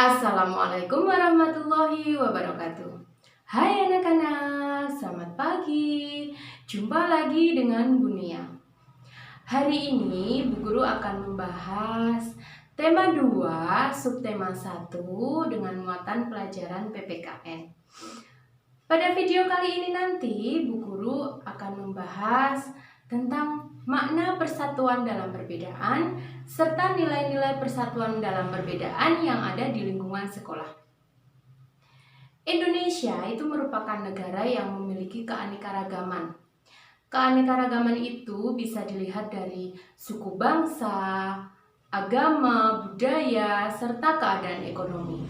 Assalamualaikum warahmatullahi wabarakatuh. Hai anak-anak, selamat pagi. Jumpa lagi dengan Bunia. Hari ini Bu Guru akan membahas tema 2, subtema 1 dengan muatan pelajaran PPKN. Pada video kali ini nanti Bu Guru akan membahas tentang makna persatuan dalam perbedaan serta nilai-nilai persatuan dalam perbedaan yang ada di lingkungan sekolah. Indonesia itu merupakan negara yang memiliki keanekaragaman. Keanekaragaman itu bisa dilihat dari suku bangsa, agama, budaya, serta keadaan ekonomi.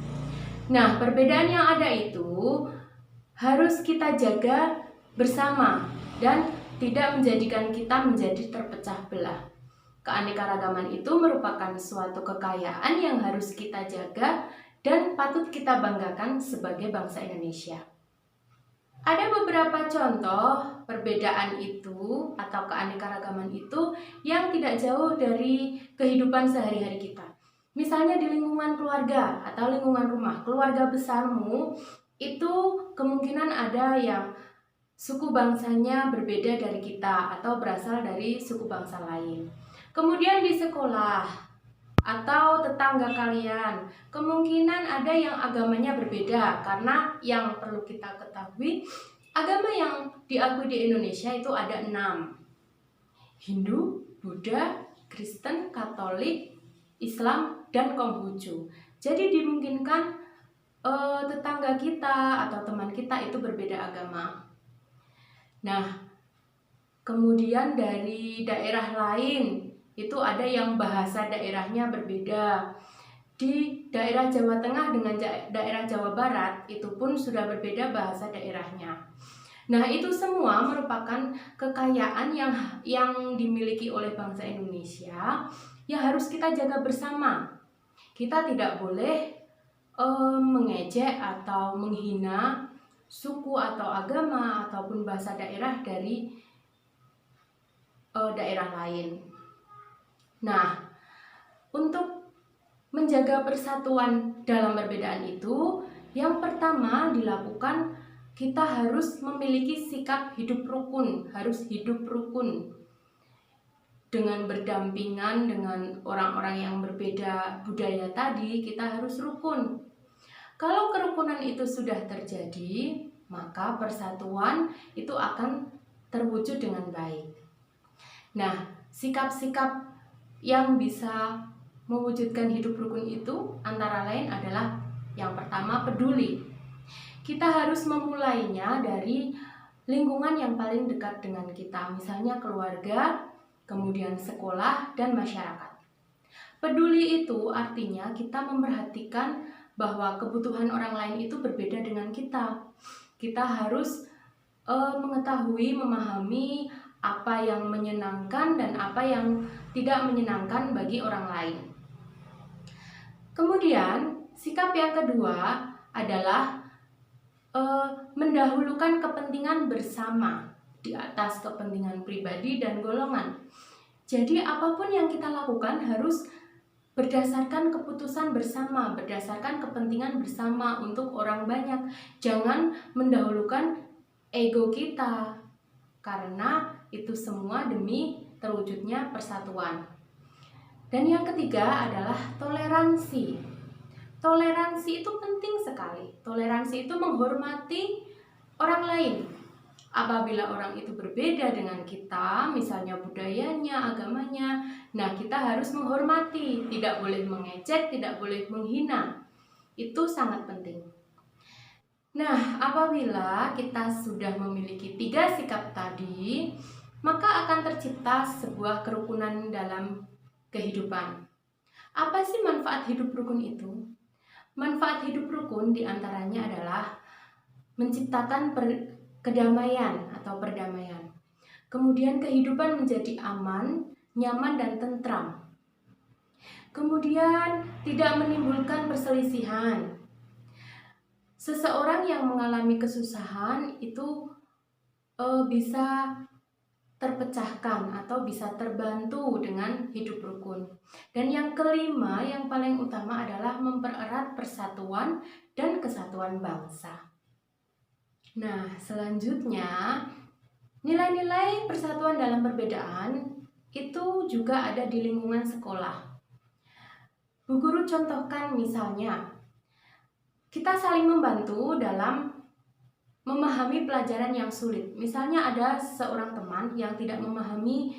Nah, perbedaan yang ada itu harus kita jaga bersama dan tidak menjadikan kita menjadi terpecah belah. Keanekaragaman itu merupakan suatu kekayaan yang harus kita jaga dan patut kita banggakan sebagai bangsa Indonesia. Ada beberapa contoh perbedaan itu atau keanekaragaman itu yang tidak jauh dari kehidupan sehari-hari kita. Misalnya di lingkungan keluarga atau lingkungan rumah, keluarga besarmu itu kemungkinan ada yang suku bangsanya berbeda dari kita atau berasal dari suku bangsa lain. Kemudian di sekolah atau tetangga kalian, kemungkinan ada yang agamanya berbeda karena yang perlu kita ketahui, agama yang diakui di Indonesia itu ada 6. Hindu, Buddha, Kristen, Katolik, Islam, dan Konghucu. Jadi dimungkinkan tetangga kita atau teman kita itu berbeda agama. Nah, kemudian dari daerah lain itu ada yang bahasa daerahnya berbeda. Di daerah Jawa Tengah dengan daerah Jawa Barat itu pun sudah berbeda bahasa daerahnya. Nah, itu semua merupakan kekayaan yang dimiliki oleh bangsa Indonesia yang harus kita jaga bersama. Kita tidak boleh mengejek atau menghina suku atau agama ataupun bahasa daerah dari daerah lain. Nah, untuk menjaga persatuan dalam perbedaan itu, yang pertama dilakukan kita harus memiliki sikap hidup rukun, harus hidup rukun dengan berdampingan dengan orang-orang yang berbeda budaya tadi, kita harus rukun. Kalau kerukunan itu sudah terjadi, maka persatuan itu akan terwujud dengan baik. Nah, sikap-sikap yang bisa mewujudkan hidup rukun itu antara lain adalah yang pertama, peduli. Kita harus memulainya dari lingkungan yang paling dekat dengan kita, misalnya keluarga, kemudian sekolah, dan masyarakat. Peduli itu artinya kita memperhatikan bahwa kebutuhan orang lain itu berbeda dengan kita. Kita harus mengetahui, memahami apa yang menyenangkan dan apa yang tidak menyenangkan bagi orang lain. Kemudian, sikap yang kedua adalah mendahulukan kepentingan bersama di atas kepentingan pribadi dan golongan. Jadi, apapun yang kita lakukan harus berdasarkan keputusan bersama, berdasarkan kepentingan bersama untuk orang banyak. Jangan mendahulukan ego kita, karena itu semua demi terwujudnya persatuan. Dan yang ketiga adalah toleransi. Toleransi itu penting sekali. Toleransi itu menghormati orang lain. Apabila orang itu berbeda dengan kita, misalnya budayanya, agamanya, nah kita harus menghormati, tidak boleh mengejek, tidak boleh menghina. Itu sangat penting. Nah, apabila kita sudah memiliki 3 sikap tadi, maka akan tercipta sebuah kerukunan dalam kehidupan. Apa sih manfaat hidup rukun itu? Manfaat hidup rukun diantaranya adalah menciptakan kedamaian atau perdamaian. Kemudian kehidupan menjadi aman, nyaman, dan tentram. Kemudian tidak menimbulkan perselisihan. Seseorang yang mengalami kesusahan itu bisa terpecahkan atau bisa terbantu dengan hidup rukun. Dan yang kelima, yang paling utama adalah mempererat persatuan dan kesatuan bangsa. Nah, selanjutnya, nilai-nilai persatuan dalam perbedaan itu juga ada di lingkungan sekolah. Bu Guru contohkan misalnya, kita saling membantu dalam memahami pelajaran yang sulit. Misalnya ada seorang teman yang tidak memahami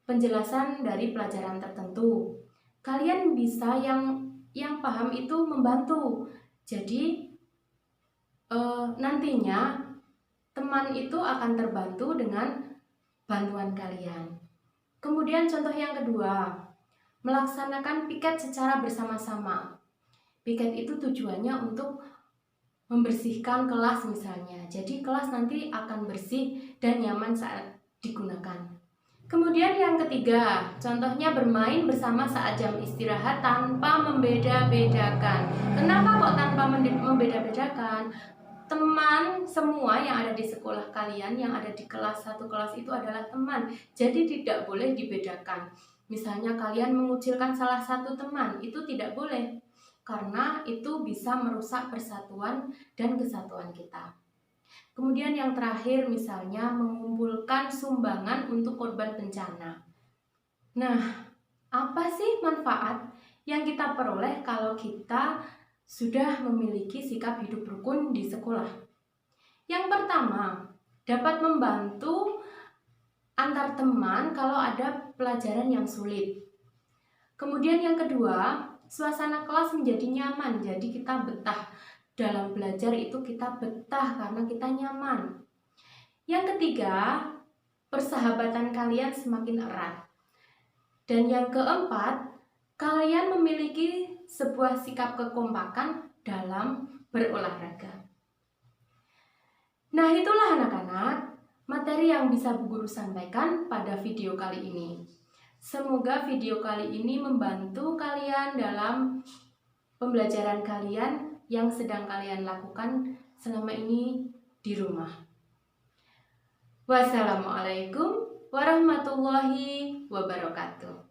penjelasan dari pelajaran tertentu. Kalian bisa yang paham itu membantu. Jadi nantinya teman itu akan terbantu dengan bantuan kalian. Kemudian contoh yang kedua, melaksanakan piket secara bersama-sama. Piket itu tujuannya untuk membersihkan kelas misalnya. Jadi kelas nanti akan bersih dan nyaman saat digunakan. Kemudian yang ketiga, contohnya bermain bersama saat jam istirahat tanpa membeda-bedakan. Kenapa kok tanpa membeda-bedakan? Teman semua yang ada di sekolah kalian, yang ada di kelas satu kelas itu adalah teman. Jadi tidak boleh dibedakan. Misalnya kalian mengucilkan salah satu teman, itu tidak boleh. Karena itu bisa merusak persatuan dan kesatuan kita. Kemudian yang terakhir misalnya mengumpulkan sumbangan untuk korban bencana. Nah, apa sih manfaat yang kita peroleh kalau kita sudah memiliki sikap hidup rukun di sekolah? Yang pertama, dapat membantu antar teman kalau ada pelajaran yang sulit. Kemudian yang kedua, suasana kelas menjadi nyaman, jadi kita betah. Dalam belajar itu kita betah karena kita nyaman. Yang ketiga, persahabatan kalian semakin erat. Dan yang keempat, kalian memiliki sebuah sikap kekompakan dalam berolahraga. Nah, itulah anak-anak materi yang bisa Bu Guru sampaikan pada video kali ini. Semoga video kali ini membantu kalian dalam pembelajaran kalian yang sedang kalian lakukan selama ini di rumah. Wassalamualaikum warahmatullahi wabarakatuh.